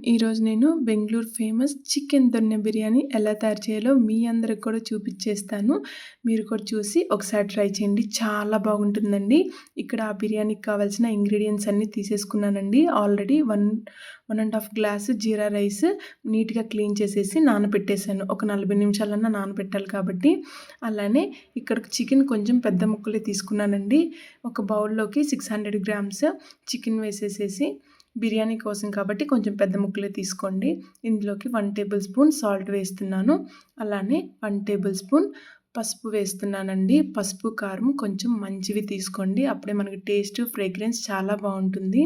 ఈరోజు నేను Bengaluru famous chicken దొన్నె బిర్యానీ ఎలా తయారు చేయాలో మీ అందరికి కూడా చూపించేస్తాను. మీరు కూడా చూసి ఒకసారి ట్రై చేయండి. చాలా బాగుంటుందండి. ఇక్కడ ఆ బిర్యానీకి కావాల్సిన ఇంగ్రీడియంట్స్ అన్నీ తీసేసుకున్నానండి. ఆల్రెడీ 1 గ్లాసు జీరా రైస్ నీట్‌గా క్లీన్ చేసేసి నానబెట్టేసాను. ఒక 40 నిమిషాలన్నా నానబెట్టాలి కాబట్టి. అలానే ఇక్కడ చికెన్ కొంచెం పెద్ద ముక్కలే తీసుకున్నానండి. ఒక బౌల్‌లోకి 600 గ్రామ్స్ చికెన్ వేసేసేసి బిర్యానీ కోసం కాబట్టి కొంచెం పెద్ద ముక్కలే తీసుకోండి. ఇందులోకి 1 టేబుల్ స్పూన్ సాల్ట్ వేస్తున్నాను. అలానే 1 టేబుల్ స్పూన్ పసుపు వేస్తున్నానండి. పసుపు, కారం కొంచెం మంచివి తీసుకోండి. అప్పుడే మనకి టేస్ట్, ఫ్రేగ్రెన్స్ చాలా బాగుంటుంది.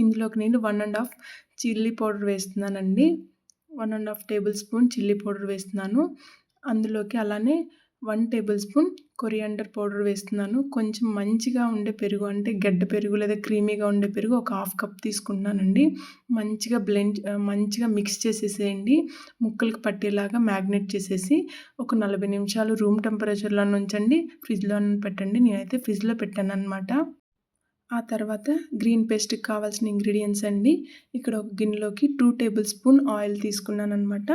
ఇందులోకి నేను 1½ చిల్లీ పౌడర్ వేస్తున్నానండి. 1½ టేబుల్ స్పూన్ చిల్లీ పౌడర్ వేస్తున్నాను. అందులోకి అలానే 1 టేబుల్ స్పూన్ కొరియాండర్ పౌడర్ వేస్తున్నాను. కొంచెం మంచిగా ఉండే పెరుగు అంటే గడ్డ పెరుగు లేదా క్రీమీగా ఉండే పెరుగు ఒక 1/2 కప్ తీసుకుంటున్నానండి. మంచిగా మిక్స్ చేసేసేయండి. ముక్కలకు పట్టేలాగా మ్యాగ్నేట్ చేసేసి ఒక 40 నిమిషాలు రూమ్ టెంపరేచర్లో ఉంచండి. ఫ్రిడ్జ్లో పెట్టండి. నేనైతే ఫ్రిడ్జ్లో పెట్టానన్నమాట. ఆ తర్వాత గ్రీన్ పేస్ట్కి కావాల్సిన ఇంగ్రీడియంట్స్ అండి. ఇక్కడ ఒక గిన్నెలోకి 2 టేబుల్ స్పూన్ ఆయిల్ తీసుకున్నానన్నమాట.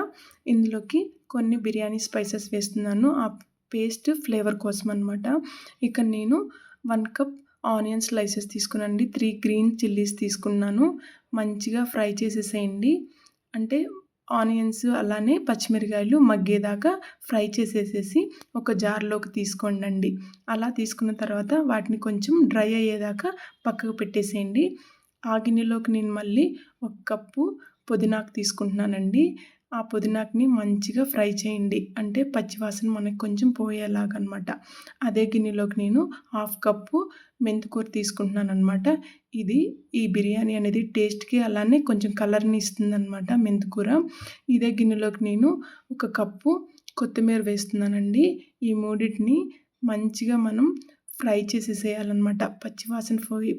ఇందులోకి కొన్ని బిర్యానీ స్పైసెస్ వేస్తున్నాను. ఆ పేస్ట్ ఫ్లేవర్ కోసం అనమాట. ఇక్కడ నేను 1 కప్ ఆనియన్ స్లైసెస్ తీసుకున్నానండి. 3 గ్రీన్ చిల్లీస్ తీసుకున్నాను. మంచిగా ఫ్రై చేసేసేయండి. అంటే ఆనియన్స్ అలానే పచ్చిమిరకాయలు మగ్గేదాకా ఫ్రై చేసేసేసి ఒక జార్లోకి తీసుకోండి. అలా తీసుకున్న తర్వాత వాటిని కొంచెం డ్రై అయ్యేదాకా పక్కకు పెట్టేసేయండి. ఆ గిన్నెలోకి నేను మళ్ళీ 1 కప్పు పుదీనాకు తీసుకుంటున్నానండి. ఆ పుదీనాకుని మంచిగా ఫ్రై చేయండి. అంటే పచ్చివాసన మనకు కొంచెం పోయేలాగనమాట. అదే గిన్నెలోకి నేను 1/2 కప్పు మెంతికూర తీసుకుంటున్నానమాట. ఈ బిర్యానీ అనేది టేస్ట్‌కి అలానే కొంచెం కలర్‌ని ఇస్తుందనమాట మెంతికూర. ఇదే గిన్నెలోకి నేను 1 కప్పు కొత్తిమీర వేస్తున్నానండి. ఈ మూడిటిని మంచిగా మనం ఫ్రై చేసేసేయాలన్నమాట. పచ్చివాసన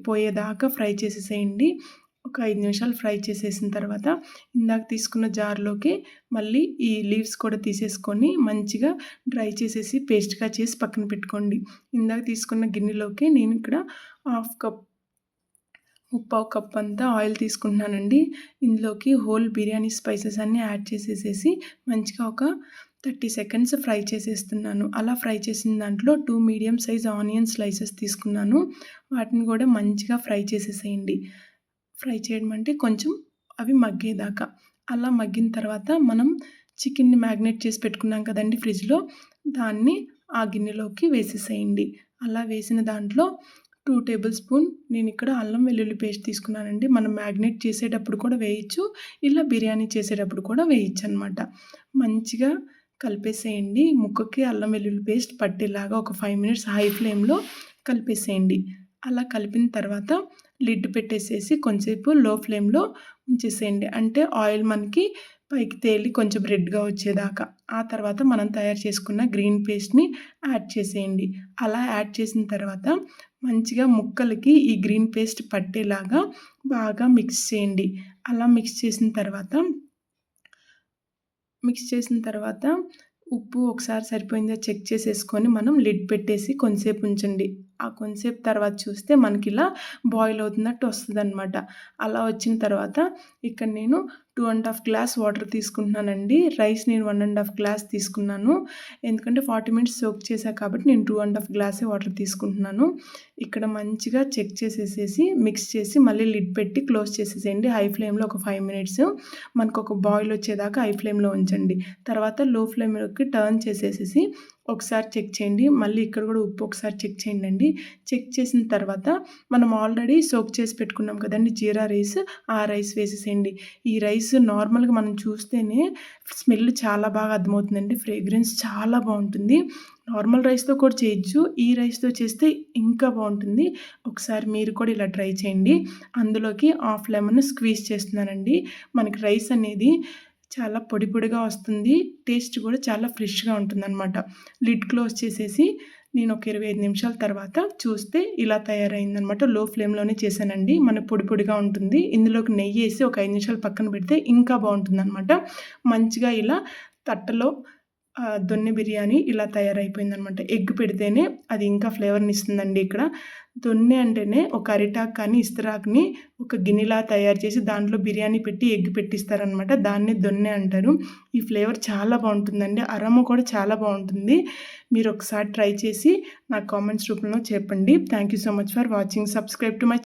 పోయేదాకా ఫ్రై చేసేసేయండి. ఒక 5 నిమిషాలు ఫ్రై చేసేసిన తర్వాత ఇందాక తీసుకున్న జార్లోకి మళ్ళీ ఈ లీవ్స్ కూడా తీసేసుకొని మంచిగా డ్రై చేసేసి పేస్ట్‌గా చేసి పక్కన పెట్టుకోండి. ఇందాక తీసుకున్న గిన్నెలోకి నేను ఇక్కడ 1/2 కప్ అంతా ఆయిల్ తీసుకుంటున్నానండి. ఇందులోకి హోల్ బిర్యానీ స్పైసెస్ అన్నీ యాడ్ చేసేసేసి మంచిగా ఒక 30 సెకండ్స్ ఫ్రై చేసేస్తున్నాను. అలా ఫ్రై చేసిన దాంట్లో 2 మీడియం సైజ్ ఆనియన్ స్లైసెస్ తీసుకున్నాను. వాటిని కూడా మంచిగా ఫ్రై చేసేసేయండి. ఫ్రై చేయడం అంటే కొంచెం అవి మగ్గేదాకా. అలా మగ్గిన తర్వాత మనం చికెన్ని మ్యాగ్నేట్ చేసి పెట్టుకున్నాం కదండి ఫ్రిడ్జ్‌లో, దాన్ని ఆ గిన్నెలోకి వేసేసేయండి. అలా వేసిన దాంట్లో 2 టేబుల్ స్పూన్ నేను ఇక్కడ అల్లం వెల్లుల్లి పేస్ట్ తీసుకున్నానండి. మనం మ్యాగ్నేట్ చేసేటప్పుడు కూడా వేయొచ్చు. ఇలా బిర్యానీ చేసేటప్పుడు కూడా వేయొచ్చనమాట. మంచిగా కలిపేసేయండి. ముక్కకి అల్లం వెల్లుల్లి పేస్ట్ పట్టేలాగా ఒక 5 మినిట్స్ హై ఫ్లేమ్‌లో కలిపేసేయండి. అలా కలిపిన తర్వాత లిడ్ పెట్టేసేసి కొంచెంసేపు లో ఫ్లేమ్‌లో ఉంచేసేయండి. అంటే ఆయిల్ మనకి పైకి తేలి కొంచెం రెడ్‌గా వచ్చేదాకా. ఆ తర్వాత మనం తయారు చేసుకున్న గ్రీన్ పేస్ట్‌ని యాడ్ చేసేయండి. అలా యాడ్ చేసిన తర్వాత మంచిగా ముక్కలకి ఈ గ్రీన్ పేస్ట్ పట్టేలాగా బాగా మిక్స్ చేయండి. అలా మిక్స్ చేసిన తర్వాత ఉప్పు ఒకసారి సరిపోయిందా చెక్ చేసేసుకొని మనం లిడ్ పెట్టేసి కొంచెంసేపు ఉంచండి. ఆ కొంచెంసేపు తర్వాత చూస్తే మనకిలా బాయిల్ అవుతున్నట్టు వస్తుందనమాట. అలా వచ్చిన తర్వాత ఇక్కడ నేను 2½ గ్లాస్ వాటర్ తీసుకుంటున్నానండి. రైస్ నేను 1½ గ్లాస్ తీసుకున్నాను. ఎందుకంటే 40 మినిట్స్ సోక్ చేశా కాబట్టి నేను 2½ గ్లాసే వాటర్ తీసుకుంటున్నాను. ఇక్కడ మంచిగా చెక్ చేసేసేసి మిక్స్ చేసి మళ్ళీ లిడ్ పెట్టి క్లోజ్ చేసేసేయండి. హై ఫ్లేమ్‌లో ఒక 5 మినిట్స్ మనకు ఒక బాయిల్ వచ్చేదాకా హై ఫ్లేమ్‌లో ఉంచండి. తర్వాత లో ఫ్లేమ్‌లోకి టర్న్ చేసేసేసి ఒకసారి చెక్ చేయండి. మళ్ళీ ఇక్కడ కూడా ఉప్పు ఒకసారి చెక్ చేయండి. చెక్ చేసిన తర్వాత మనం ఆల్రెడీ సోక్ చేసి పెట్టుకున్నాం కదండి జీరా రైస్, ఆ రైస్ వేసేసేయండి. ఈ రైస్ నార్మల్‌గా మనం చూస్తేనే స్మెల్ చాలా బాగా అర్థమవుతుందండి. ఫ్రేగ్రెన్స్ చాలా బాగుంటుంది. నార్మల్ రైస్‌తో కూడా చేయొచ్చు. ఈ రైస్‌తో చేస్తే ఇంకా బాగుంటుంది. ఒకసారి మీరు కూడా ఇలా ట్రై చేయండి. అందులోకి హాఫ్ లెమన్ స్క్వీజ్ చేస్తున్నానండి. మనకి రైస్ అనేది చాలా పొడి పొడిగా వస్తుంది. టేస్ట్ కూడా చాలా ఫ్రెష్‌గా ఉంటుందన్నమాట. లిడ్ క్లోజ్ చేసేసి నేను ఒక 25 నిమిషాల తర్వాత చూస్తే ఇలా తయారైందనమాట. లో ఫ్లేమ్‌లోనే చేశానండి. మనకు పొడి పొడిగా ఉంటుంది. ఇందులోకి నెయ్యేసి ఒక 5 నిమిషాలు పక్కన పెడితే ఇంకా బాగుంటుందనమాట. మంచిగా ఇలా తట్టలో దొన్నె బిర్యానీ ఇలా తయారైపోయిందనమాట. ఎగ్ పెడితేనే అది ఇంకా ఫ్లేవర్‌ని ఇస్తుందండి ఇక్కడ. దొన్నె అంటేనే ఒక అరిటాకు కానీ, ఇస్తరాకుని ఒక గిన్నెలా తయారు చేసి దాంట్లో బిర్యానీ పెట్టి ఎగ్ పెట్టిస్తారనమాట. దాన్నే దొన్నె అంటారు. ఈ ఫ్లేవర్ చాలా బావుంటుందండి. అరోమా కూడా చాలా బావుంటుంది. మీరు ఒకసారి ట్రై చేసి నాకు కామెంట్స్ రూపంలో చెప్పండి. Thank you so much for watching. Subscribe to my